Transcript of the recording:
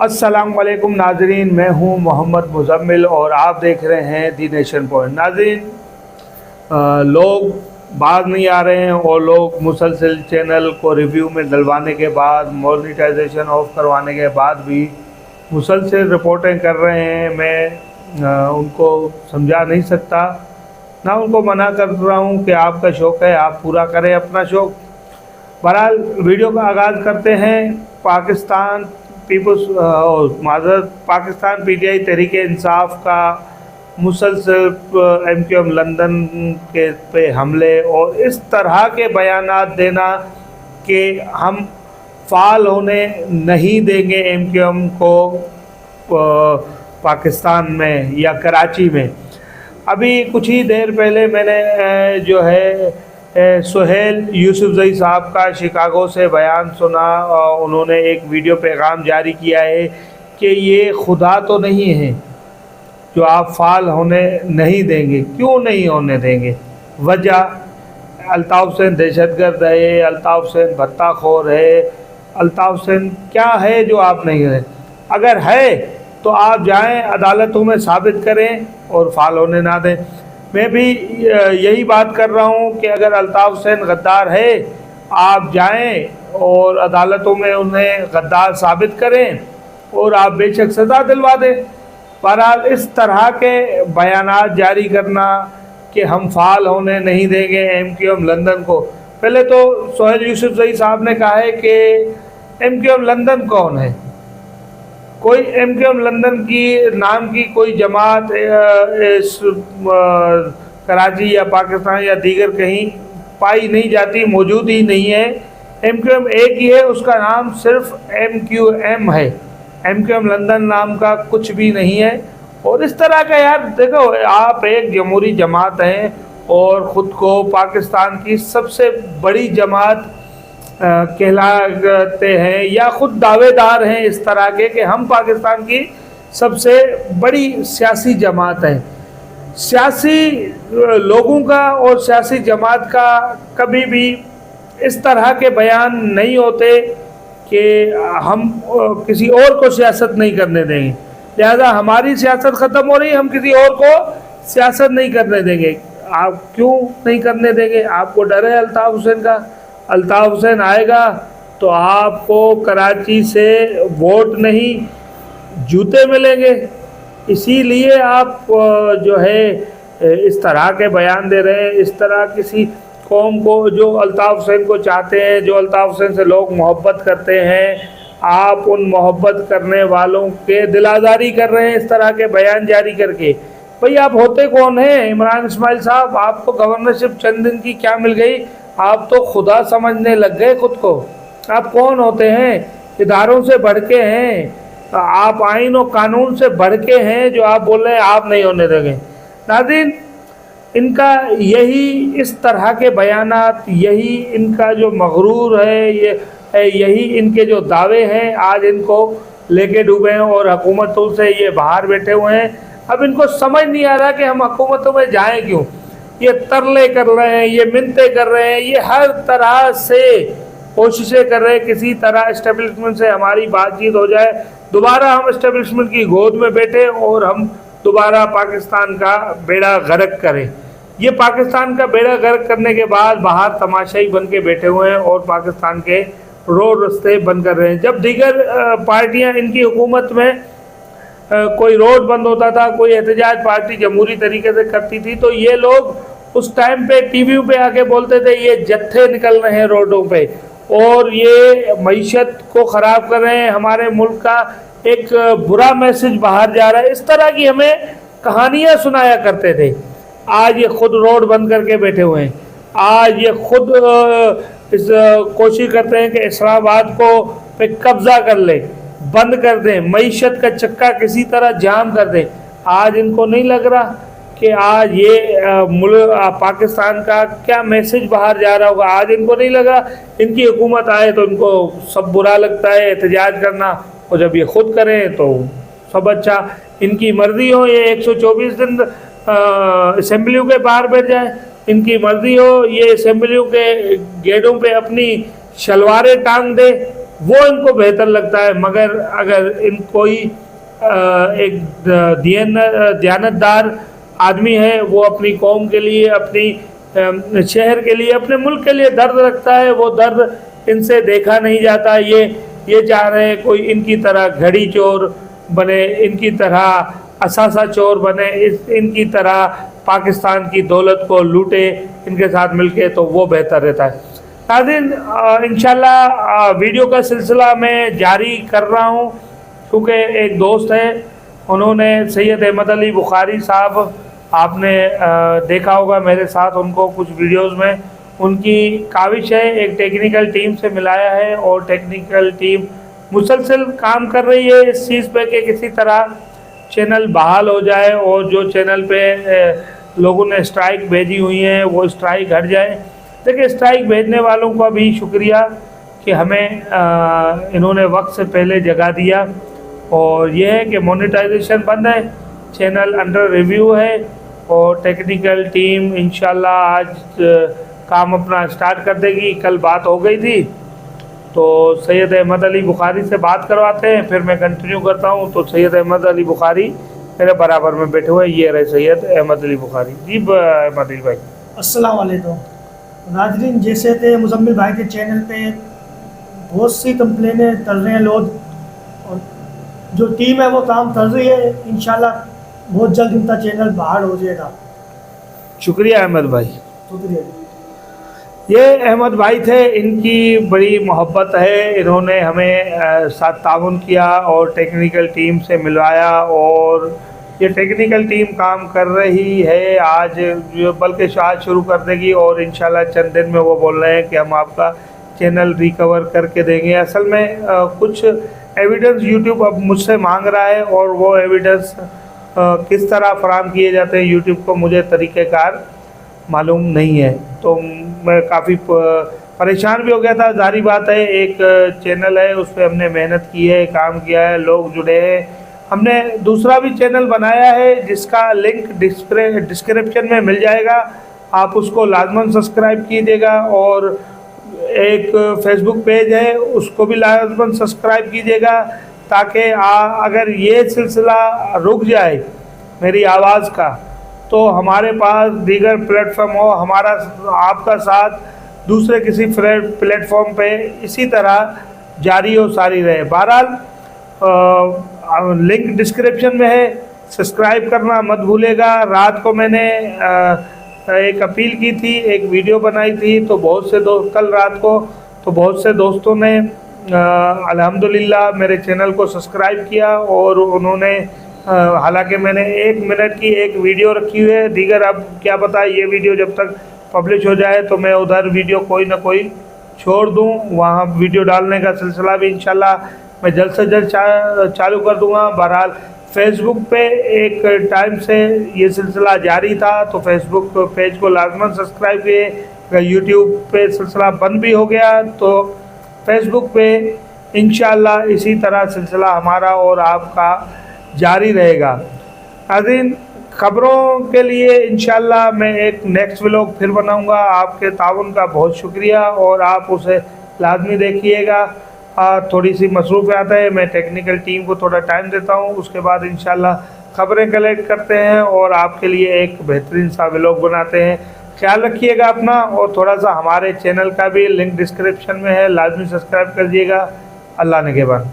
अस्सलाम वालेकुम नाजरीन, मैं हूं मोहम्मद मुज़म्मिल और आप देख रहे हैं दी नेशन पॉइंट। नाजरीन, लोग बाज नहीं आ रहे हैं और लोग मुसलसल चैनल को रिव्यू में डलवाने के बाद, मोनेटाइजेशन ऑफ करवाने के बाद भी मुसलसल रिपोर्टें कर रहे हैं। मैं उनको समझा नहीं सकता, ना उनको मना कर रहा हूं कि आपका शौक़ है, आप पूरा करें अपना शौक़। बहरहाल वीडियो का आगाज़ करते हैं। पाकिस्तान पीटीआई तहरीक इंसाफ का मुसलसल एमक्यूएम लंदन के पे हमले और इस तरह के बयानात देना कि हम फ़ाल होने नहीं देंगे एमक्यूएम को पाकिस्तान में या कराची में। अभी कुछ ही देर पहले मैंने जो है सुहेल यूसुफजई साहब का शिकागो से बयान सुना और उन्होंने एक वीडियो पैगाम जारी किया है कि ये खुदा तो नहीं है जो आप फ़ाल होने नहीं देंगे। क्यों नहीं होने देंगे? वजह अल्ताफ़ हुसैन दहशतगर्द है, अल्ताफ़ हुसैन भत्ताखोर है, अल्ताफ़ हुसैन क्या है जो आप नहीं है? अगर है तो आप जाएं अदालतों में साबित करें और फ़ाल होने ना दें। मैं भी यही बात कर रहा हूँ कि अगर अल्ताफ़ हुसैन गद्दार है, आप जाएं और अदालतों में उन्हें गद्दार साबित करें और आप बेशक सज़ा दिलवा दें। बहरहाल इस तरह के बयानात जारी करना कि हम फ़ाल होने नहीं देंगे एमक्यूएम लंदन को। पहले तो सुहेल यूसुफजई साहब ने कहा है कि एमक्यूएम लंदन कौन है? कोई एमक्यूएम लंदन की नाम की कोई जमात इस कराची या पाकिस्तान या दीगर कहीं पाई नहीं जाती, मौजूद ही नहीं है। एमक्यूएम एक ही है, उसका नाम सिर्फ एमक्यूएम है। एमक्यूएम लंदन नाम का कुछ भी नहीं है। और इस तरह का यार देखो, आप एक जमहूरी जमात हैं और ख़ुद को पाकिस्तान की सबसे बड़ी जमात कहलाते हैं या ख़ुद दावेदार हैं इस तरह के कि हम पाकिस्तान की सबसे बड़ी सियासी जमात हैं। सियासी लोगों का और सियासी जमात का कभी भी इस तरह के बयान नहीं होते कि हम किसी और को सियासत नहीं करने देंगे, लिहाजा हमारी सियासत ख़त्म हो रही है, हम किसी और को सियासत नहीं करने देंगे। आप क्यों नहीं करने देंगे? आपको डर है अल्ताफ़ हुसैन का? अल्ताफ़ हुसैन आएगा तो आपको कराची से वोट नहीं जूते मिलेंगे। इसीलिए आप जो है इस तरह के बयान दे रहे हैं। इस तरह किसी कौम को जो अल्ताफ़ हुसैन को चाहते हैं, जो अल्ताफ़ हुसैन से लोग मोहब्बत करते हैं, आप उन मोहब्बत करने वालों के दिल आज़ारी कर रहे हैं इस तरह के बयान जारी करके। भाई आप होते कौन हैं? इमरान इस्माइल साहब, आपको गवर्नरशिप चंद दिन की क्या मिल गई? आप तो खुदा समझने लग गए खुद को। आप कौन होते हैं? इदारों से बढ़ के हैं आप, आइन और कानून से बढ़ के हैं जो आप बोल रहे हैं आप नहीं होने देंगे। नाज़रीन, इनका यही इस तरह के बयानात, यही इनका जो मगरूर है, यही इनके जो दावे हैं, आज इनको लेके डूबे हैं और हुकूमतों से ये बाहर बैठे हुए हैं। अब इनको समझ नहीं आ रहा कि हम हुकूमतों में जाएं क्यों। ये तरले कर रहे हैं, ये मिन्नतें कर रहे हैं, ये हर तरह से कोशिशें कर रहे हैं किसी तरह इस्टेब्लिशमेंट से हमारी बातचीत हो जाए, दोबारा हम इस्टेब्लिशमेंट की गोद में बैठे और हम दोबारा पाकिस्तान का बेड़ा गर्क करें। ये पाकिस्तान का बेड़ा गर्क करने के बाद बाहर तमाशाई बन के बैठे हुए हैं और पाकिस्तान के रोड रास्ते बंद कर रहे हैं। जब दीगर पार्टियां इनकी हुकूमत में कोई रोड बंद होता था, कोई एहतजाज पार्टी जमहूरी तरीके से करती थी, तो ये लोग उस टाइम पे टीवी पे आके बोलते थे ये जत्थे निकल रहे हैं रोडों पे और ये मईशत को ख़राब कर रहे हैं, हमारे मुल्क का एक बुरा मैसेज बाहर जा रहा है। इस तरह की हमें कहानियाँ सुनाया करते थे। आज ये खुद रोड बंद करके बैठे हुए हैं। आज ये खुद इस कोशिश करते हैं कि इस्लामाबाद को पे कब्ज़ा कर ले, बंद कर दें, मईशत का चक्का किसी तरह जाम कर दें। आज इनको नहीं लग रहा कि आज ये पाकिस्तान का क्या मैसेज बाहर जा रहा होगा। आज इनको नहीं लग रहा, इनकी हुकूमत आए तो इनको सब बुरा लगता है एहतजाज करना, और जब ये खुद करें तो सब अच्छा। इनकी मर्ज़ी हो ये 124 दिन असेंबलियों के बाहर बैठ जाए, इनकी मर्ज़ी हो ये असेंबलियों के गेटों पे अपनी शलवारें टांग दे, वो इनको बेहतर लगता है। मगर अगर इन कोई एक दयानतदार आदमी है, वो अपनी कौम के लिए, अपनी शहर के लिए, अपने मुल्क के लिए दर्द रखता है, वो दर्द इनसे देखा नहीं जाता। ये चाह रहे हैं कोई इनकी तरह घड़ी चोर बने, इनकी तरह असासा चोर बने, इनकी तरह पाकिस्तान की दौलत को लूटे इनके साथ मिलके, तो वो बेहतर रहता है। नाज़रीन, इंशाल्लाह वीडियो का सिलसिला मैं जारी कर रहा हूँ, क्योंकि एक दोस्त है, उन्होंने सैयद अहमद अली बुखारी साहब, आपने देखा होगा मेरे साथ उनको कुछ वीडियोस में, उनकी काविश है एक टेक्निकल टीम से मिलाया है, और टेक्निकल टीम मुसलसल काम कर रही है इस चीज़ पे कि किसी तरह चैनल बहाल हो जाए, और जो चैनल पे लोगों ने स्ट्राइक भेजी हुई है वो स्ट्राइक हट जाए। देखिए, स्ट्राइक भेजने वालों का भी शुक्रिया कि हमें इन्होंने वक्त से पहले जगा दिया, और ये है कि मोनेटाइजेशन बंद है, चैनल अंडर रिव्यू है, और टेक्निकल टीम इंशाल्लाह आज काम अपना स्टार्ट कर देगी। कल बात हो गई थी, तो सैयद अहमद अली बुखारी से बात करवाते हैं, फिर मैं कंटिन्यू करता हूँ। तो सैयद अहमद अली बुखारी मेरे बराबर में बैठे हुए, ये रहे सैयद अहमद अली बुखारी। जी अहमद अली भाई, अस्सलाम वालेकुम नाज़रीन। जैसे थे मुज़म्मिल भाई के चैनल पे बहुत सी कंप्लेनें कर रहे हैं लोग, और जो टीम है वो काम कर रही है। इंशाल्लाह बहुत जल्द इनका चैनल बाहर हो जाएगा। शुक्रिया अहमद भाई। शुक्रिया। ये अहमद भाई थे, इनकी बड़ी मोहब्बत है, इन्होंने हमें साथ ताउन किया और टेक्निकल टीम से मिलवाया, और ये टेक्निकल टीम काम कर रही है आज, बल्कि आज शुरू कर देगी, और इंशाल्लाह चंद दिन में वो बोल रहे हैं कि हम आपका चैनल रिकवर करके देंगे। असल में कुछ एविडेंस यूट्यूब अब मुझसे मांग रहा है, और वो एविडेंस किस तरह फराहम किए जाते हैं यूट्यूब को मुझे तरीक़ेकार मालूम नहीं है, तो मैं काफ़ी परेशान भी हो गया था। जारी बात है, एक चैनल है उस पर हमने मेहनत की है, काम किया है, लोग जुड़े हैं। हमने दूसरा भी चैनल बनाया है जिसका लिंक डिस्क्रिप्शन में मिल जाएगा, आप उसको लाजमन सब्सक्राइब कीजिएगा, और एक फेसबुक पेज है उसको भी लाजमन सब्सक्राइब कीजिएगा, ताकि अगर ये सिलसिला रुक जाए मेरी आवाज़ का, तो हमारे पास दीगर प्लेटफॉर्म हो, हमारा आपका साथ दूसरे किसी प्लेटफॉर्म पे इसी तरह जारी और सारी रहे। बहरहाल लिंक डिस्क्रिप्शन में है, सब्सक्राइब करना मत भूलेगा। रात को मैंने एक अपील की थी, एक वीडियो बनाई थी, तो बहुत से कल रात को तो बहुत से दोस्तों ने अल्हम्दुलिल्लाह मेरे चैनल को सब्सक्राइब किया, और उन्होंने हालांकि मैंने 1 मिनट की एक वीडियो रखी हुई है, दीगर अब क्या पता ये वीडियो जब तक पब्लिश हो जाए तो मैं उधर वीडियो कोई ना कोई छोड़ दूं, वहाँ वीडियो डालने का सिलसिला भी इंशाल्लाह मैं जल्द से जल्द चालू कर दूंगा। बहरहाल फेसबुक पे एक टाइम से ये सिलसिला जारी था, तो फेसबुक पेज को लाजमन सब्सक्राइब किए। अगर यूट्यूब पे सिलसिला बंद भी हो गया तो फेसबुक पे इंशाल्लाह इसी तरह सिलसिला हमारा और आपका जारी रहेगा। नाज़रीन, ख़बरों के लिए इंशाल्लाह मैं एक नेक्स्ट व्लॉग फिर बनाऊंगा। आपके ताउन का बहुत शुक्रिया, और आप उसे लाजमी देखिएगा। थोड़ी सी मसरूफ़ियात है, मैं टेक्निकल टीम को थोड़ा टाइम देता हूं, उसके बाद इंशाल्लाह ख़बरें कलेक्ट करते हैं और आपके लिए एक बेहतरीन सा व्लॉग बनाते हैं। ख्याल रखिएगा अपना, और थोड़ा सा हमारे चैनल का भी लिंक डिस्क्रिप्शन में है, लाजमी सब्सक्राइब कर दीजिएगा। अल्लाह निगहबान।